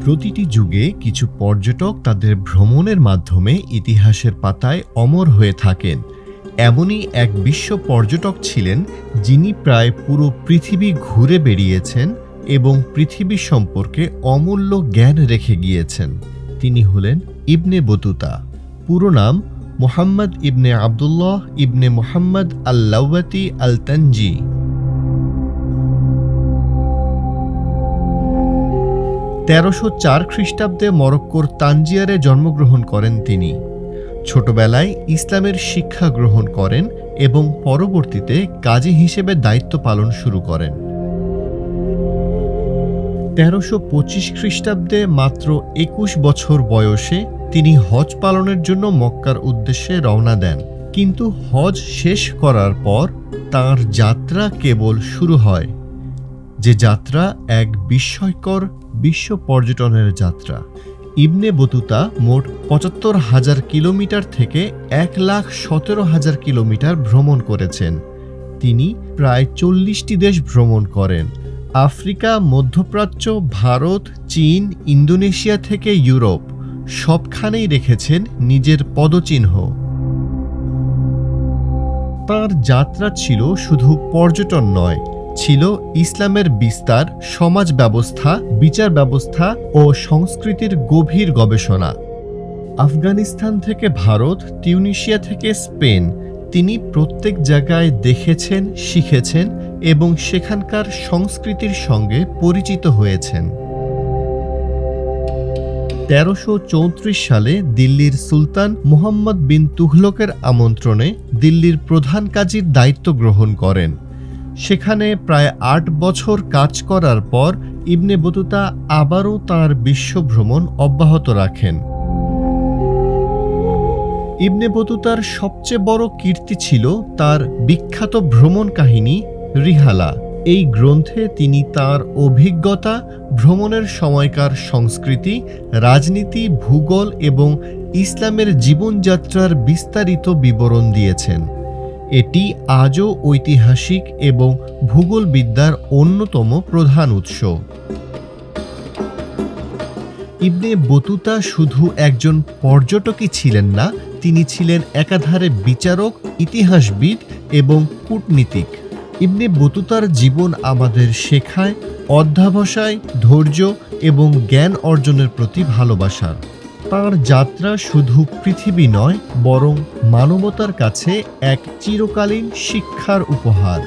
প্রতিটি যুগে কিছু পর্যটক তাদের ভ্রমণের মাধ্যমে ইতিহাসের পাতায় অমর হয়ে থাকেন। এমনই এক বিশ্ব পর্যটক ছিলেন যিনি প্রায় পুরো পৃথিবী ঘুরে বেড়িয়েছেন এবং পৃথিবী সম্পর্কে অমূল্য জ্ঞান রেখে গিয়েছেন। তিনি হলেন ইবনে বতুতা। পুরো নাম মুহাম্মদ ইবনে আবদুল্লাহ ইবনে মুহাম্মদ আল-লাওয়াতি আল-তানজি। 1304 খ্রিস্টাব্দে মরক্কোর তানজিয়ারে জন্মগ্রহণ করেন তিনি। ছোটবেলায় ইসলামের শিক্ষা গ্রহণ করেন এবং পরবর্তীতে কাজী হিসেবে দায়িত্ব পালন শুরু করেন। 1325 খ্রিস্টাব্দে মাত্র 21 বছর বয়সে তিনি হজ পালনের জন্য মক্কার উদ্দেশ্যে রওনা দেন। কিন্তু হজ শেষ করার পর তাঁর যাত্রা কেবল শুরু হয়, যে যাত্রা এক বিস্ময়কর বিশ্ব পর্যটনের যাত্রা। ইবনে বতুতা মোট ৭৫,০০০ কিলোমিটার থেকে ১,১৭,০০০ কিলোমিটার ভ্রমণ করেছেন। তিনি প্রায় ৪০টি দেশ ভ্রমণ করেন। আফ্রিকা, মধ্যপ্রাচ্য, ভারত, চীন, ইন্দোনেশিয়া থেকে ইউরোপ সবখানেই রেখেছেন নিজের পদচিহ্ন। তাঁর যাত্রা ছিল শুধু পর্যটন নয়, ছিল ইসলামের বিস্তার, সমাজ ব্যবস্থা, বিচার ব্যবস্থা ও সংস্কৃতির গভীর গবেষণা। আফগানিস্তান থেকে ভারত, তিউনিসিয়া থেকে স্পেন, তিনি প্রত্যেক জায়গায় দেখেছেন, শিখেছেন এবং সেখানকার সংস্কৃতির সঙ্গে পরিচিত হয়েছেন। ১৩৩৪ সালে দিল্লির সুলতান মুহাম্মদ বিন তুঘলকের আমন্ত্রণে দিল্লির প্রধান কাজীর দায়িত্ব গ্রহণ করেন। সেখানে প্রায় ৮ বছর কাজ করার পর ইবনে বতুতা আবারও তাঁর বিশ্বভ্রমণ অব্যাহত রাখেন। ইবনে বতুতার সবচেয়ে বড় কীর্তি ছিল তার বিখ্যাত ভ্রমণ কাহিনী রিহালা। এই গ্রন্থে তিনি তাঁর অভিজ্ঞতা, ভ্রমণের সময়কার সংস্কৃতি, রাজনীতি, ভূগোল এবং ইসলামের জীবনযাত্রার বিস্তারিত বিবরণ দিয়েছেন। এটি আজও ঐতিহাসিক এবং ভূগোলবিদ্যার অন্যতম প্রধান উৎস। ইবনে বতুতা শুধু একজন পর্যটকই ছিলেন না, তিনি ছিলেন একাধারে বিচারক, ইতিহাসবিদ এবং কূটনীতিক। ইবনে বতুতার জীবন আমাদের শেখায় অধ্যবসায়, ধৈর্য এবং জ্ঞান অর্জনের প্রতি ভালোবাসা। তাঁর যাত্রা শুধু পৃথিবী নয়, বরং মানবতার কাছে এক চিরকালীন শিক্ষার উপহার।